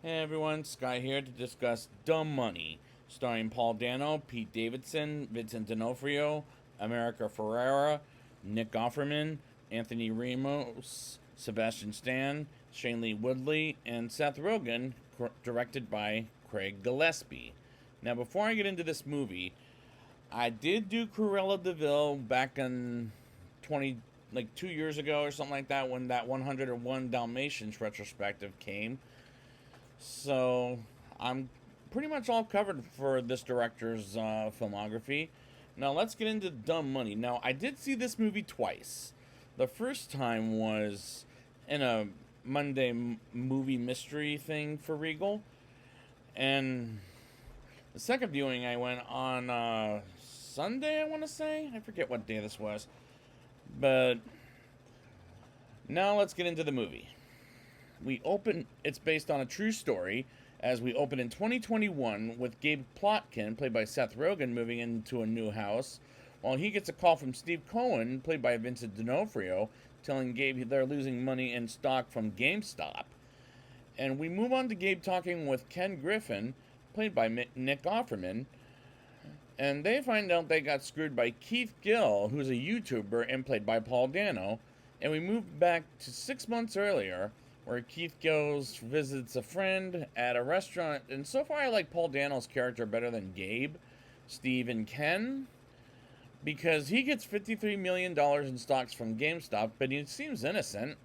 Hey everyone, Sky here to discuss Dumb Money, starring Paul Dano, Pete Davidson, Vincent D'Onofrio, America Ferrera, Nick Offerman, Anthony Ramos, Sebastian Stan, Shailene Woodley, and Seth Rogen, directed by Craig Gillespie. Now, before I get into this movie, I did do Cruella de Vil back in 20, like 2 years ago or something like that, when that 101 Dalmatians retrospective came. So I'm pretty much all covered for this director's filmography. Now let's get into Dumb Money. Now I did see this movie twice. The first time was in a Monday movie mystery thing for Regal, and the second viewing I went on Sunday. I want to say, I forget what day this was, but now let's get into the movie. It's based on a true story, as we open in 2021 with Gabe Plotkin, played by Seth Rogen, moving into a new house, while he gets a call from Steve Cohen, played by Vincent D'Onofrio, telling Gabe they're losing money in stock from GameStop. And we move on to Gabe talking with Ken Griffin, played by Nick Offerman, and they find out they got screwed by Keith Gill, who's a YouTuber and played by Paul Dano. And we move back to 6 months earlier, where Keith goes visits a friend at a restaurant. And so far, I like Paul Dano's character better than Gabe, Steve, and Ken, because he gets $53 million in stocks from GameStop, but he seems innocent.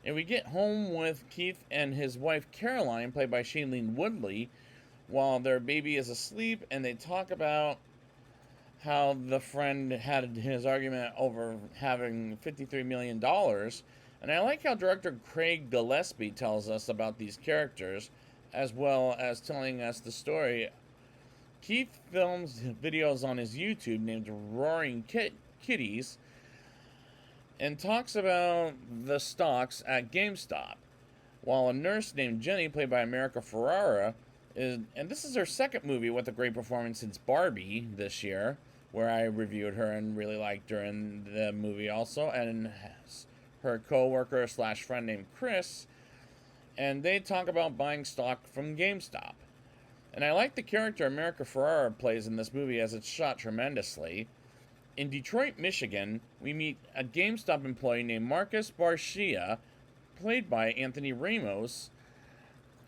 And we get home with Keith and his wife Caroline, played by Shailene Woodley, while their baby is asleep, and they talk about how the friend had his argument over having $53 million. And I like how director Craig Gillespie tells us about these characters, as well as telling us the story. Keith films videos on his YouTube named Roaring Kitties and talks about the stocks at GameStop, while a nurse named Jenny, played by America Ferrera, and this is her second movie with a great performance since Barbie this year, where I reviewed her and really liked her in the movie also, and her co-worker slash friend named Chris, and they talk about buying stock from GameStop. And I like the character America Ferrera plays in this movie, as it's shot tremendously. In Detroit, Michigan, we meet a GameStop employee named Marcus Barcia, played by Anthony Ramos,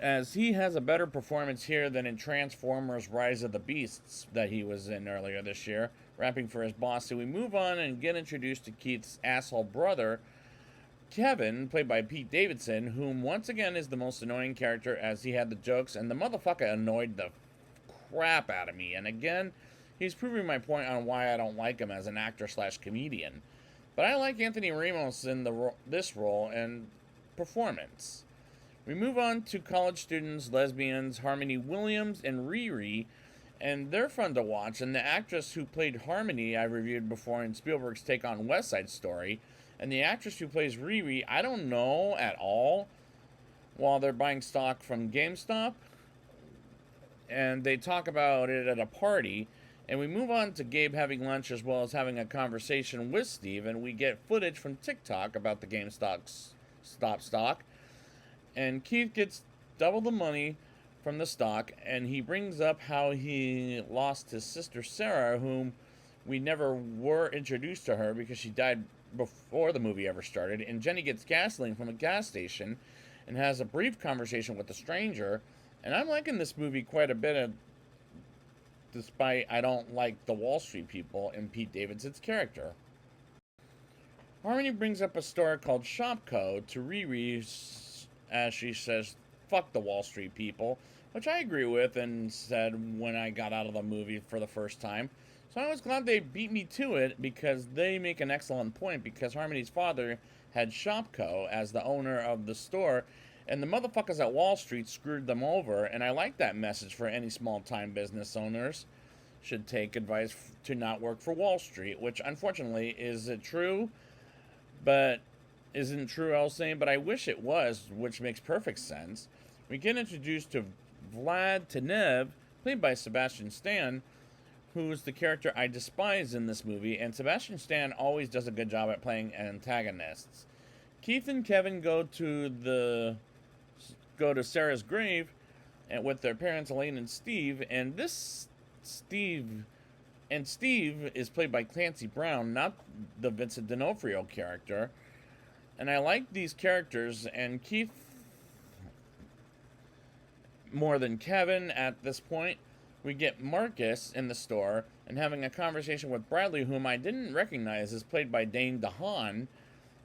as he has a better performance here than in Transformers Rise of the Beasts that he was in earlier this year, rapping for his boss. So we move on and get introduced to Keith's asshole brother, Kevin, played by Pete Davidson, whom once again is the most annoying character, as he had the jokes, and the motherfucker annoyed the crap out of me. And again, he's proving my point on why I don't like him as an actor slash comedian. But I like Anthony Ramos in this role and performance. We move on to college students, lesbians, Harmony Williams and Riri, and they're fun to watch. And the actress who played Harmony I reviewed before in Spielberg's take on West Side Story, and the actress who plays Riri, I don't know at all, while they're buying stock from GameStop. And they talk about it at a party. And we move on to Gabe having lunch, as well as having a conversation with Steve, and we get footage from TikTok about the GameStop's stock. And Keith gets double the money from the stock, and he brings up how he lost his sister Sarah, whom we never were introduced to her because she died before the movie ever started. And Jenny gets gasoline from a gas station and has a brief conversation with a stranger. And I'm liking this movie quite a bit, despite I don't like the Wall Street people and Pete Davidson's character. Harmony brings up a store called Shopco to Riri, as she says, fuck the Wall Street people, which I agree with and said when I got out of the movie for the first time. So I was glad they beat me to it, because they make an excellent point, because Harmony's father had Shopco as the owner of the store, and the motherfuckers at Wall Street screwed them over. And I like that message for any small-time business owners. Should take advice to not work for Wall Street, which unfortunately is it true, but isn't true, I'll say, but I wish it was, which makes perfect sense. We get introduced to Vlad Tenev, played by Sebastian Stan, who's the character I despise in this movie, and Sebastian Stan always does a good job at playing antagonists. Keith and Kevin go to Sarah's grave, and with their parents Elaine and Steve, and Steve is played by Clancy Brown, not the Vincent D'Onofrio character. And I like these characters and Keith more than Kevin at this point. We get Marcus in the store and having a conversation with Bradley, whom I didn't recognize is played by Dane DeHaan,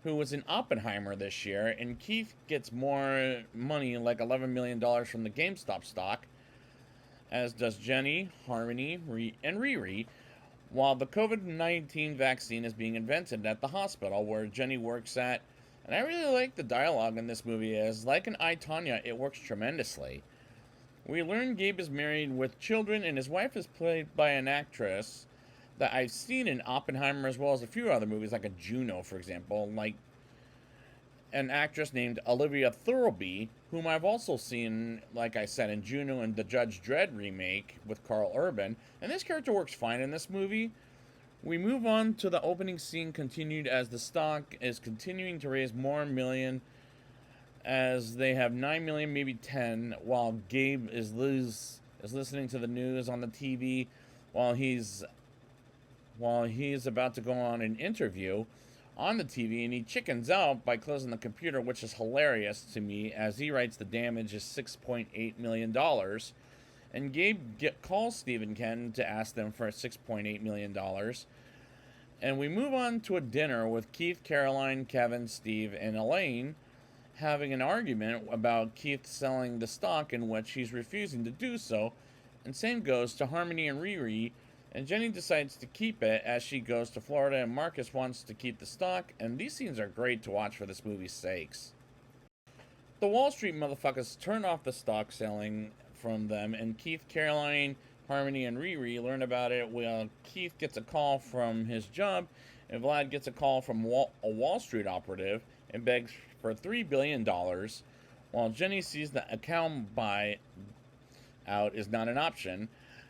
who was in Oppenheimer this year. And Keith gets more money, like $11 million from the GameStop stock, as does Jenny, Harmony, and Riri, while the COVID-19 vaccine is being invented at the hospital where Jenny works at. And I really like the dialogue in this movie, as like in I, Tonya, it works tremendously. We learn Gabe is married with children, and his wife is played by an actress that I've seen in Oppenheimer as well as a few other movies, like a Juno, for example, like an actress named Olivia Thirlby, whom I've also seen, like I said, in Juno and the Judge Dredd remake with Carl Urban, and this character works fine in this movie. We move on to the opening scene continued as the stock is continuing to raise more million, as they have 9 million, maybe 10, while Gabe is listening to the news on the TV while he's about to go on an interview on the TV, and he chickens out by closing the computer, which is hilarious to me, as he writes the damage is $6.8 million. And Gabe calls Steve and Ken to ask them for $6.8 million. And we move on to a dinner with Keith, Caroline, Kevin, Steve, and Elaine having an argument about Keith selling the stock, in which he's refusing to do so. And same goes to Harmony and Riri. And Jenny decides to keep it as she goes to Florida, and Marcus wants to keep the stock. And these scenes are great to watch for this movie's sakes. The Wall Street motherfuckers turn off the stock selling from them, and Keith, Caroline, Harmony, and Riri learn about it while Keith gets a call from his job, and Vlad gets a call from a Wall Street operative and begs for $3 billion, while Jenny sees the account buyout is not an option,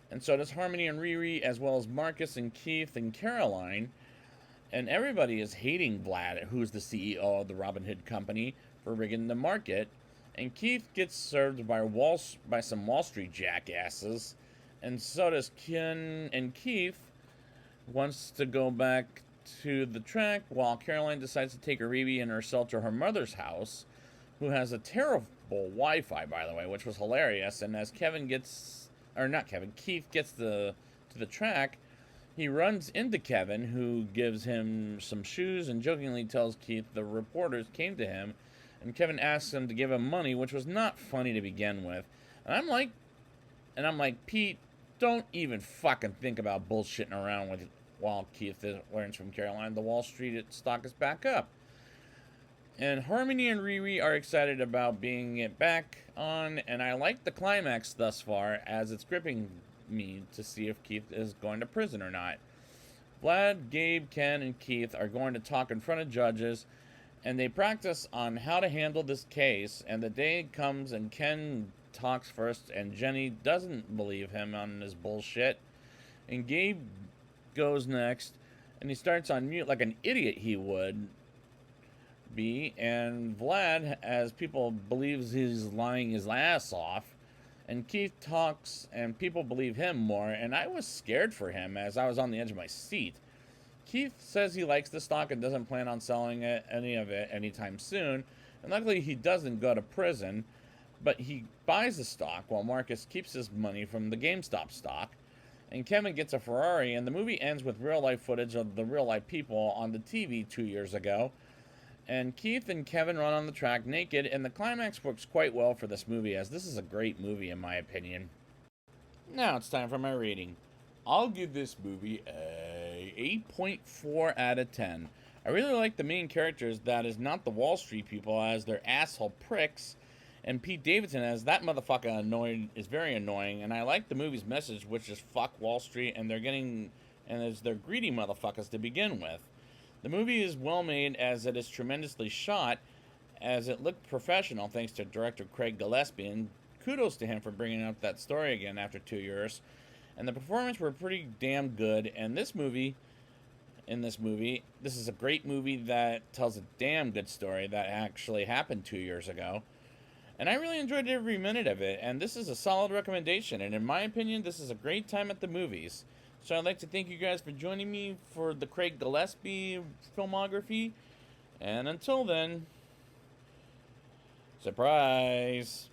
and so does Harmony and Riri, as well as Marcus and Keith and Caroline. And everybody is hating Vlad, who's the CEO of the Robin Hood Company, for rigging the market. And Keith gets served by some Wall Street jackasses, and so does Ken. And Keith wants to go back to the track, while Caroline decides to take Riri and herself to her mother's house, who has a terrible Wi-Fi, by the way, which was hilarious. And as Keith gets to the track, he runs into Kevin, who gives him some shoes and jokingly tells Keith the reporters came to him, and Kevin asks him to give him money, which was not funny to begin with. And I'm like, Pete, don't even fucking think about bullshitting around with while Keith learns from Caroline the Wall Street stock is back up. And Harmony and Riri are excited about being it back on, and I like the climax thus far, as it's gripping me to see if Keith is going to prison or not. Vlad, Gabe, Ken, and Keith are going to talk in front of judges, and they practice on how to handle this case, and the day comes and Ken talks first, and Jenny doesn't believe him on his bullshit, and Gabe goes next, and he starts on mute like an idiot he would be, and Vlad, as people believes he's lying his ass off, and Keith talks and people believe him more, and I was scared for him as I was on the edge of my seat. Keith says he likes the stock and doesn't plan on selling any of it anytime soon, and luckily he doesn't go to prison, but he buys the stock while Marcus keeps his money from the GameStop stock, and Kevin gets a Ferrari, and the movie ends with real-life footage of the real-life people on the TV 2 years ago. And Keith and Kevin run on the track naked, and the climax works quite well for this movie, as this is a great movie in my opinion. Now it's time for my rating. I'll give this movie a 8.4 out of 10. I really like the main characters, that is not the Wall Street people, as they're asshole pricks, and Pete Davidson as that motherfucker is very annoying, and I like the movie's message, which is fuck Wall Street, and they're greedy motherfuckers to begin with. The movie is well made, as it is tremendously shot, as it looked professional thanks to director Craig Gillespie, and kudos to him for bringing up that story again after 2 years. And the performances were pretty damn good, and this is a great movie that tells a damn good story that actually happened 2 years ago. And I really enjoyed every minute of it, and this is a solid recommendation, and in my opinion, this is a great time at the movies. So I'd like to thank you guys for joining me for the Craig Gillespie filmography, and until then, surprise!